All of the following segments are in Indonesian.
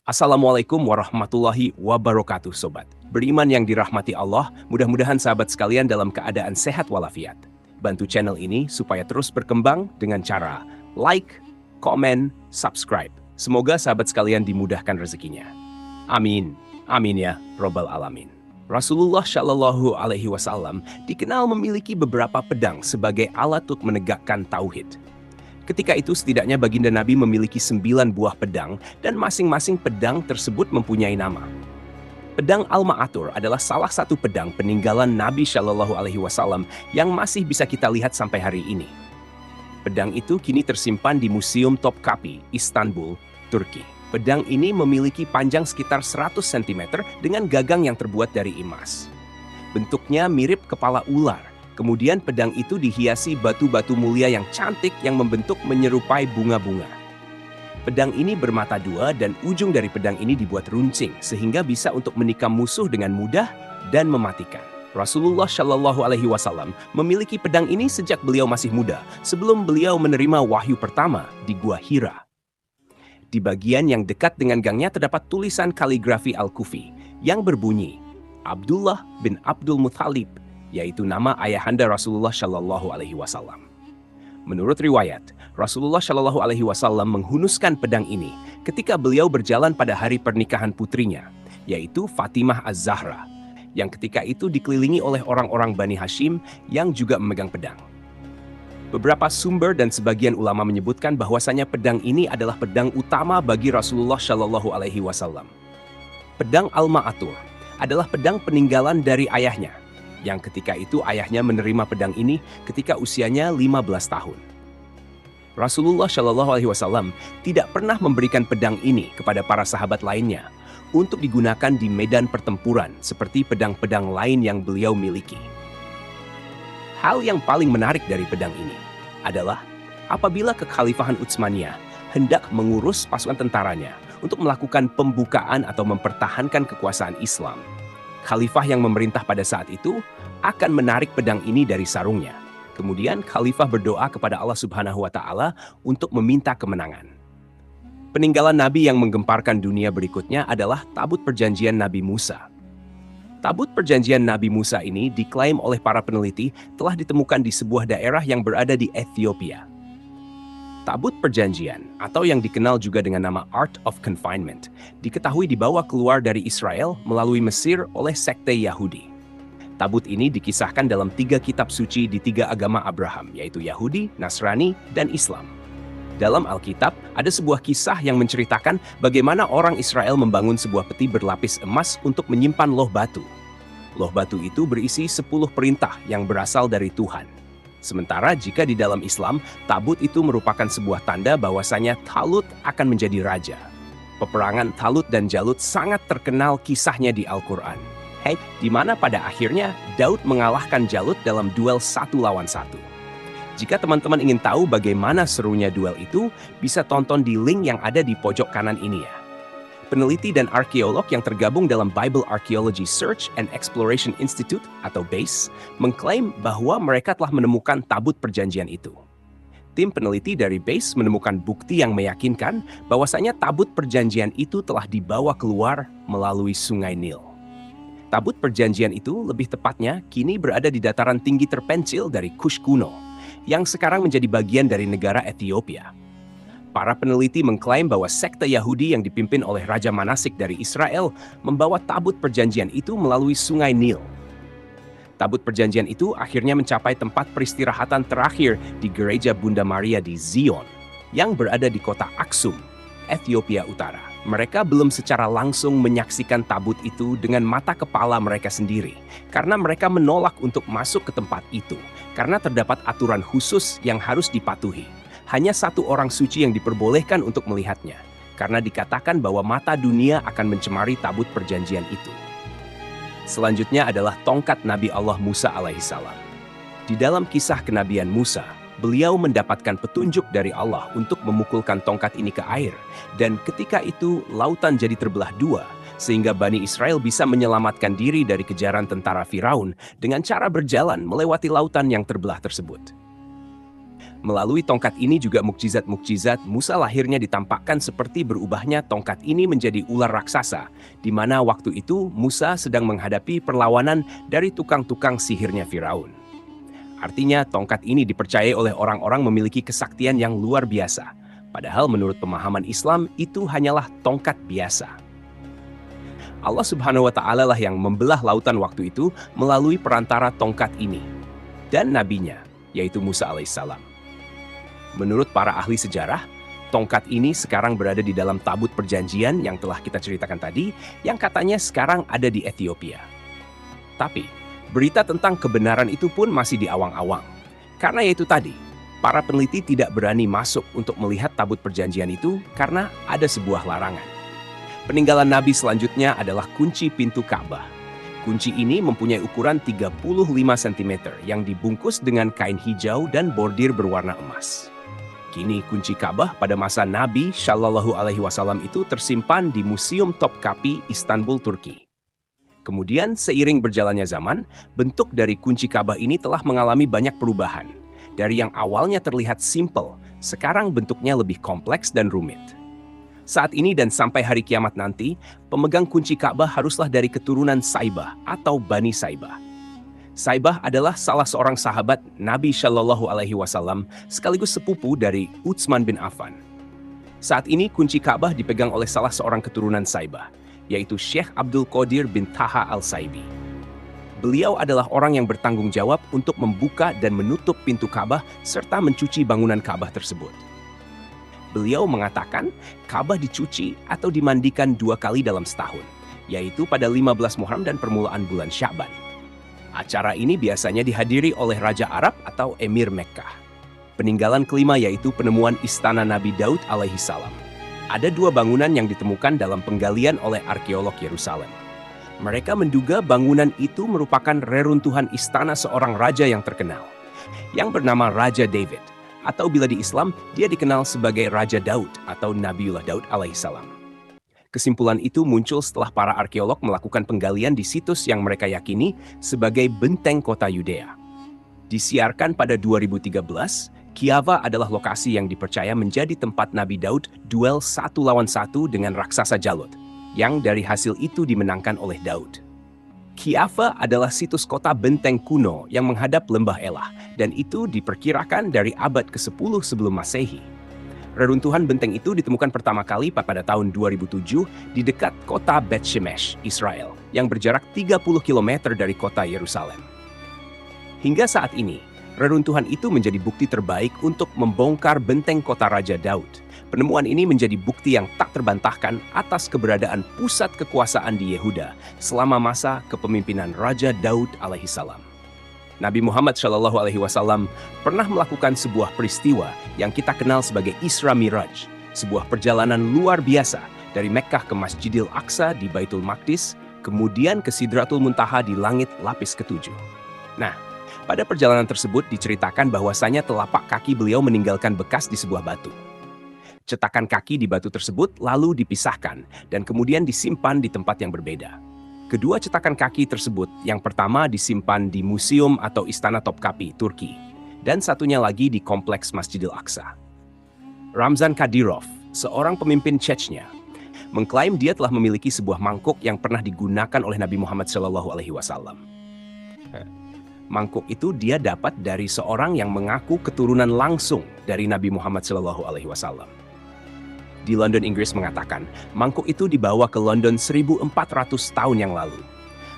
Assalamualaikum warahmatullahi wabarakatuh, Sobat. Beriman yang dirahmati Allah, mudah-mudahan sahabat sekalian dalam keadaan sehat walafiat. Bantu channel ini supaya terus berkembang dengan cara like, komen, subscribe. Semoga sahabat sekalian dimudahkan rezekinya. Amin. Amin ya Robbal Alamin. Rasulullah Shallallahu Alaihi Wasallam dikenal memiliki beberapa pedang sebagai alat untuk menegakkan tauhid. Ketika itu setidaknya baginda Nabi memiliki 9 buah pedang dan masing-masing pedang tersebut mempunyai nama. Pedang Al-Ma'athur adalah salah satu pedang peninggalan Nabi Shallallahu Alaihi Wasallam yang masih bisa kita lihat sampai hari ini. Pedang itu kini tersimpan di Museum Topkapi, Istanbul, Turki. Pedang ini memiliki panjang sekitar 100 cm dengan gagang yang terbuat dari emas. Bentuknya mirip kepala ular. Kemudian pedang itu dihiasi batu-batu mulia yang cantik yang membentuk menyerupai bunga-bunga. Pedang ini bermata dua dan ujung dari pedang ini dibuat runcing sehingga bisa untuk menikam musuh dengan mudah dan mematikan. Rasulullah Shallallahu Alaihi Wasallam memiliki pedang ini sejak beliau masih muda, sebelum beliau menerima wahyu pertama di Gua Hira. Di bagian yang dekat dengan gangnya terdapat tulisan kaligrafi Al-Kufi yang berbunyi, Abdullah bin Abdul Muthalib, yaitu nama ayahanda Rasulullah Shallallahu Alaihi Wasallam. Menurut riwayat, Rasulullah Shallallahu Alaihi Wasallam menghunuskan pedang ini ketika beliau berjalan pada hari pernikahan putrinya, yaitu Fatimah Az-Zahra, yang ketika itu dikelilingi oleh orang-orang Bani Hashim yang juga memegang pedang. Beberapa sumber dan sebagian ulama menyebutkan bahwasanya pedang ini adalah pedang utama bagi Rasulullah Shallallahu Alaihi Wasallam. Pedang Al-Ma'athur adalah pedang peninggalan dari ayahnya, yang ketika itu ayahnya menerima pedang ini ketika usianya 15 tahun. Rasulullah Shallallahu Alaihi Wasallam tidak pernah memberikan pedang ini kepada para sahabat lainnya untuk digunakan di medan pertempuran seperti pedang-pedang lain yang beliau miliki. Hal yang paling menarik dari pedang ini adalah apabila kekhalifahan Utsmaniyah hendak mengurus pasukan tentaranya untuk melakukan pembukaan atau mempertahankan kekuasaan Islam, khalifah yang memerintah pada saat itu akan menarik pedang ini dari sarungnya. Kemudian khalifah berdoa kepada Allah Subhanahu wa Ta'ala untuk meminta kemenangan. Peninggalan Nabi yang menggemparkan dunia berikutnya adalah tabut perjanjian Nabi Musa. Tabut perjanjian Nabi Musa ini diklaim oleh para peneliti telah ditemukan di sebuah daerah yang berada di Ethiopia. Tabut perjanjian, atau yang dikenal juga dengan nama Art of Confinement, diketahui dibawa keluar dari Israel melalui Mesir oleh sekte Yahudi. Tabut ini dikisahkan dalam 3 kitab suci di 3 agama Abraham, yaitu Yahudi, Nasrani, dan Islam. Dalam Alkitab, ada sebuah kisah yang menceritakan bagaimana orang Israel membangun sebuah peti berlapis emas untuk menyimpan loh batu. Loh batu itu berisi 10 perintah yang berasal dari Tuhan. Sementara jika di dalam Islam, tabut itu merupakan sebuah tanda bahwasanya Talut akan menjadi raja. Peperangan Talut dan Jalut sangat terkenal kisahnya di Al-Quran. Di mana pada akhirnya Daud mengalahkan Jalut dalam duel 1 lawan 1. Jika teman-teman ingin tahu bagaimana serunya duel itu, bisa tonton di link yang ada di pojok kanan ini ya. Peneliti dan arkeolog yang tergabung dalam Bible Archaeology Search and Exploration Institute atau BASE mengklaim bahwa mereka telah menemukan tabut perjanjian itu. Tim peneliti dari BASE menemukan bukti yang meyakinkan bahwasanya tabut perjanjian itu telah dibawa keluar melalui Sungai Nil. Tabut perjanjian itu lebih tepatnya kini berada di dataran tinggi terpencil dari Kush kuno, yang sekarang menjadi bagian dari negara Ethiopia. Para peneliti mengklaim bahwa sekte Yahudi yang dipimpin oleh Raja Manasik dari Israel membawa tabut perjanjian itu melalui Sungai Nil. Tabut perjanjian itu akhirnya mencapai tempat peristirahatan terakhir di Gereja Bunda Maria di Zion, yang berada di kota Aksum, Ethiopia Utara. Mereka belum secara langsung menyaksikan tabut itu dengan mata kepala mereka sendiri, karena mereka menolak untuk masuk ke tempat itu, karena terdapat aturan khusus yang harus dipatuhi. Hanya 1 orang suci yang diperbolehkan untuk melihatnya, karena dikatakan bahwa mata dunia akan mencemari tabut perjanjian itu. Selanjutnya adalah tongkat Nabi Allah Musa alaihissalam. Di dalam kisah kenabian Musa, beliau mendapatkan petunjuk dari Allah untuk memukulkan tongkat ini ke air, dan ketika itu lautan jadi terbelah 2, sehingga Bani Israel bisa menyelamatkan diri dari kejaran tentara Firaun dengan cara berjalan melewati lautan yang terbelah tersebut. Melalui tongkat ini juga mukjizat-mukjizat Musa lahirnya ditampakkan seperti berubahnya tongkat ini menjadi ular raksasa, di mana waktu itu Musa sedang menghadapi perlawanan dari tukang-tukang sihirnya Firaun. Artinya tongkat ini dipercayai oleh orang-orang memiliki kesaktian yang luar biasa, padahal menurut pemahaman Islam itu hanyalah tongkat biasa. Allah Subhanahu wa Ta'ala lah yang membelah lautan waktu itu melalui perantara tongkat ini dan nabinya, yaitu Musa alaihissalam. Menurut para ahli sejarah, tongkat ini sekarang berada di dalam tabut perjanjian yang telah kita ceritakan tadi, yang katanya sekarang ada di Ethiopia. Tapi, berita tentang kebenaran itu pun masih di awang-awang. Karena yaitu tadi, para peneliti tidak berani masuk untuk melihat tabut perjanjian itu karena ada sebuah larangan. Peninggalan Nabi selanjutnya adalah kunci pintu Ka'bah. Kunci ini mempunyai ukuran 35 cm yang dibungkus dengan kain hijau dan bordir berwarna emas. Kini kunci Ka'bah pada masa Nabi Shallallahu Alaihi Wasallam itu tersimpan di Museum Topkapi, Istanbul, Turki. Kemudian seiring berjalannya zaman, bentuk dari kunci Ka'bah ini telah mengalami banyak perubahan. Dari yang awalnya terlihat simpel, sekarang bentuknya lebih kompleks dan rumit. Saat ini dan sampai hari kiamat nanti, pemegang kunci Ka'bah haruslah dari keturunan Saibah atau Bani Saibah. Saibah adalah salah seorang sahabat Nabi Shallallahu Alaihi Wasallam sekaligus sepupu dari Utsman bin Affan. Saat ini kunci Ka'bah dipegang oleh salah seorang keturunan Saibah, yaitu Syekh Abdul Qadir bin Taha al-Saibi. Beliau adalah orang yang bertanggung jawab untuk membuka dan menutup pintu Ka'bah serta mencuci bangunan Ka'bah tersebut. Beliau mengatakan Ka'bah dicuci atau dimandikan 2 kali dalam setahun, yaitu pada 15 Muharram dan permulaan bulan Sya'ban. Acara ini biasanya dihadiri oleh Raja Arab atau Emir Mekkah. Peninggalan kelima yaitu penemuan Istana Nabi Daud alaihi salam. Ada 2 bangunan yang ditemukan dalam penggalian oleh arkeolog Yerusalem. Mereka menduga bangunan itu merupakan reruntuhan istana seorang raja yang terkenal, yang bernama Raja David, atau bila di Islam, dia dikenal sebagai Raja Daud atau Nabiullah Daud alaihissalam. Kesimpulan itu muncul setelah para arkeolog melakukan penggalian di situs yang mereka yakini sebagai benteng kota Yudea. Disiarkan pada 2013, Kiava adalah lokasi yang dipercaya menjadi tempat Nabi Daud duel 1 lawan 1 dengan raksasa Jalut, yang dari hasil itu dimenangkan oleh Daud. Kiava adalah situs kota benteng kuno yang menghadap lembah Elah, dan itu diperkirakan dari abad ke-10 sebelum Masehi. Reruntuhan benteng itu ditemukan pertama kali pada tahun 2007 di dekat kota Bet Shemesh, Israel, yang berjarak 30 km dari kota Yerusalem. Hingga saat ini, reruntuhan itu menjadi bukti terbaik untuk membongkar benteng kota Raja Daud. Penemuan ini menjadi bukti yang tak terbantahkan atas keberadaan pusat kekuasaan di Yehuda selama masa kepemimpinan Raja Daud alaihissalam. Nabi Muhammad Shallallahu Alaihi Wasallam pernah melakukan sebuah peristiwa yang kita kenal sebagai Isra Miraj, sebuah perjalanan luar biasa dari Mekkah ke Masjidil Aqsa di Baitul Maqdis, kemudian ke Sidratul Muntaha di langit lapis ke-7. Nah, pada perjalanan tersebut diceritakan bahwasanya telapak kaki beliau meninggalkan bekas di sebuah batu. Cetakan kaki di batu tersebut lalu dipisahkan dan kemudian disimpan di tempat yang berbeda. Kedua cetakan kaki tersebut, yang pertama disimpan di museum atau Istana Topkapi, Turki, dan satunya lagi di kompleks Masjidil Aqsa. Ramzan Kadyrov, seorang pemimpin Chechnya, mengklaim dia telah memiliki sebuah mangkuk yang pernah digunakan oleh Nabi Muhammad SAW. Mangkuk itu dia dapat dari seorang yang mengaku keturunan langsung dari Nabi Muhammad SAW. Di London, Inggris mengatakan, mangkuk itu dibawa ke London 1400 tahun yang lalu.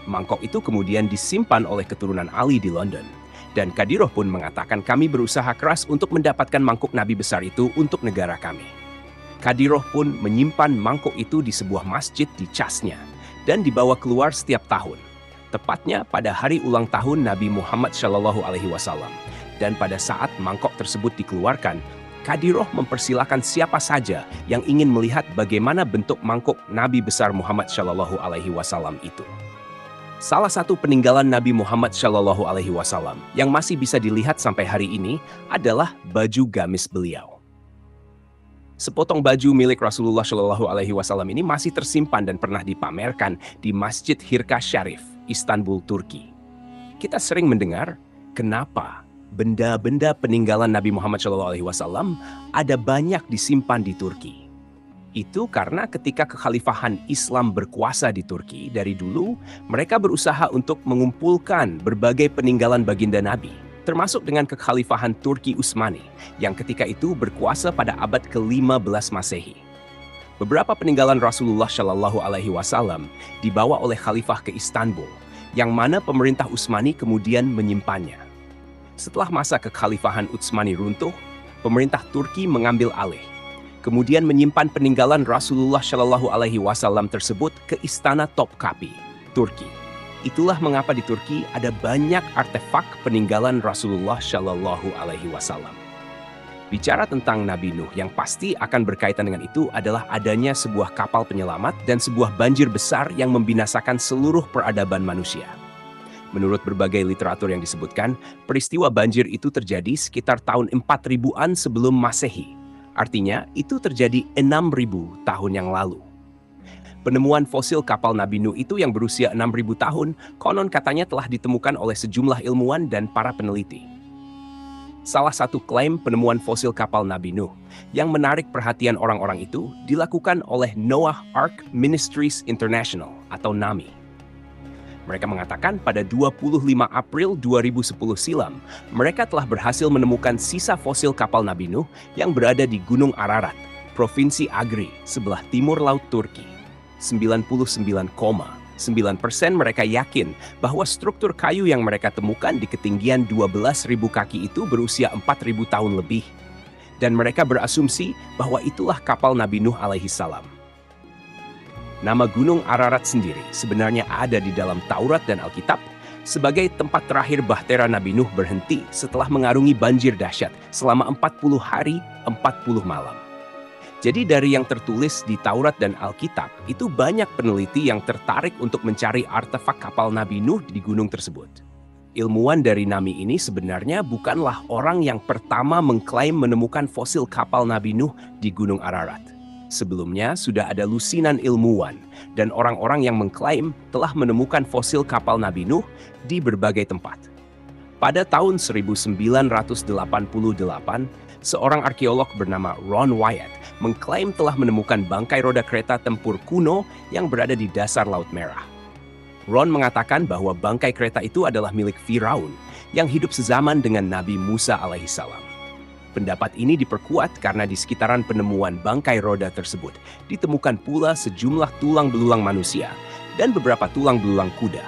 Mangkok itu kemudian disimpan oleh keturunan Ali di London. Dan Kadyrov pun mengatakan kami berusaha keras untuk mendapatkan mangkuk Nabi besar itu untuk negara kami. Kadyrov pun menyimpan mangkuk itu di sebuah masjid di Chasnya dan dibawa keluar setiap tahun. Tepatnya pada hari ulang tahun Nabi Muhammad SAW. Dan pada saat mangkok tersebut dikeluarkan, Kadyrov mempersilahkan siapa saja yang ingin melihat bagaimana bentuk mangkuk Nabi besar Muhammad Shallallahu Alaihi Wasallam itu. Salah satu peninggalan Nabi Muhammad Shallallahu Alaihi Wasallam yang masih bisa dilihat sampai hari ini adalah baju gamis beliau. Sepotong baju milik Rasulullah Shallallahu Alaihi Wasallam ini masih tersimpan dan pernah dipamerkan di Masjid Hirka Sharif, Istanbul, Turki. Kita sering mendengar, kenapa Benda-benda peninggalan Nabi Muhammad SAW ada banyak disimpan di Turki. Itu karena ketika kekhalifahan Islam berkuasa di Turki dari dulu, mereka berusaha untuk mengumpulkan berbagai peninggalan baginda Nabi, termasuk dengan kekhalifahan Turki Utsmani yang ketika itu berkuasa pada abad ke-15 Masehi. Beberapa peninggalan Rasulullah Shallallahu Alaihi Wasallam dibawa oleh khalifah ke Istanbul, yang mana pemerintah Utsmani kemudian menyimpannya. Setelah masa kekhalifahan Utsmani runtuh, pemerintah Turki mengambil alih, kemudian menyimpan peninggalan Rasulullah Shallallahu Alaihi Wasallam tersebut ke Istana Topkapi, Turki. Itulah mengapa di Turki ada banyak artefak peninggalan Rasulullah Shallallahu Alaihi Wasallam. Bicara tentang Nabi Nuh, yang pasti akan berkaitan dengan itu adalah adanya sebuah kapal penyelamat dan sebuah banjir besar yang membinasakan seluruh peradaban manusia. Menurut berbagai literatur yang disebutkan, peristiwa banjir itu terjadi sekitar tahun 4000-an sebelum Masehi. Artinya, itu terjadi 6.000 tahun yang lalu. Penemuan fosil kapal Nabi Nuh itu yang berusia 6.000 tahun, konon katanya telah ditemukan oleh sejumlah ilmuwan dan para peneliti. Salah satu klaim penemuan fosil kapal Nabi Nuh yang menarik perhatian orang-orang itu dilakukan oleh Noah Ark Ministries International atau NAMI. Mereka mengatakan pada 25 April 2010 silam, mereka telah berhasil menemukan sisa fosil kapal Nabi Nuh yang berada di Gunung Ararat, Provinsi Agri, sebelah timur Laut Turki. 99,9% mereka yakin bahwa struktur kayu yang mereka temukan di ketinggian 12.000 kaki itu berusia 4.000 tahun lebih. Dan mereka berasumsi bahwa itulah kapal Nabi Nuh alaihi salam. Nama Gunung Ararat sendiri sebenarnya ada di dalam Taurat dan Alkitab sebagai tempat terakhir bahtera Nabi Nuh berhenti setelah mengarungi banjir dahsyat selama 40 hari, 40 malam. Jadi dari yang tertulis di Taurat dan Alkitab, itu banyak peneliti yang tertarik untuk mencari artefak kapal Nabi Nuh di gunung tersebut. Ilmuwan dari NAMI ini sebenarnya bukanlah orang yang pertama mengklaim menemukan fosil kapal Nabi Nuh di Gunung Ararat. Sebelumnya sudah ada lusinan ilmuwan dan orang-orang yang mengklaim telah menemukan fosil kapal Nabi Nuh di berbagai tempat. Pada tahun 1988, seorang arkeolog bernama Ron Wyatt mengklaim telah menemukan bangkai roda kereta tempur kuno yang berada di dasar Laut Merah. Ron mengatakan bahwa bangkai kereta itu adalah milik Firaun yang hidup sezaman dengan Nabi Musa alaihissalam. Pendapat ini diperkuat karena di sekitaran penemuan bangkai roda tersebut ditemukan pula sejumlah tulang belulang manusia dan beberapa tulang belulang kuda.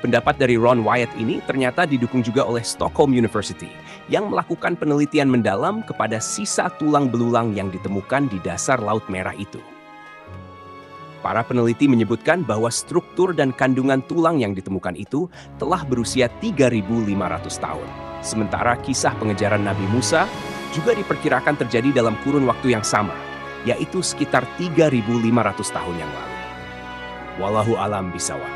Pendapat dari Ron Wyatt ini ternyata didukung juga oleh Stockholm University yang melakukan penelitian mendalam kepada sisa tulang belulang yang ditemukan di dasar Laut Merah itu. Para peneliti menyebutkan bahwa struktur dan kandungan tulang yang ditemukan itu telah berusia 3.500 tahun. Sementara kisah pengejaran Nabi Musa juga diperkirakan terjadi dalam kurun waktu yang sama, yaitu sekitar 3.500 tahun yang lalu. Wallahu alam bisawab.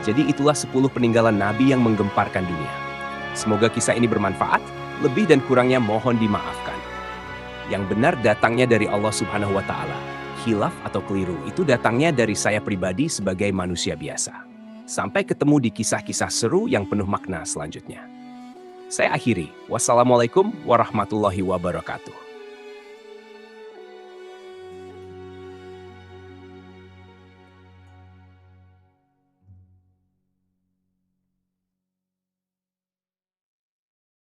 Jadi itulah 10 peninggalan Nabi yang menggemparkan dunia. Semoga kisah ini bermanfaat, lebih dan kurangnya mohon dimaafkan. Yang benar datangnya dari Allah Subhanahu wa Ta'ala. Khilaf atau keliru itu datangnya dari saya pribadi sebagai manusia biasa. Sampai ketemu di kisah-kisah seru yang penuh makna selanjutnya. Saya akhiri. Wassalamualaikum warahmatullahi wabarakatuh.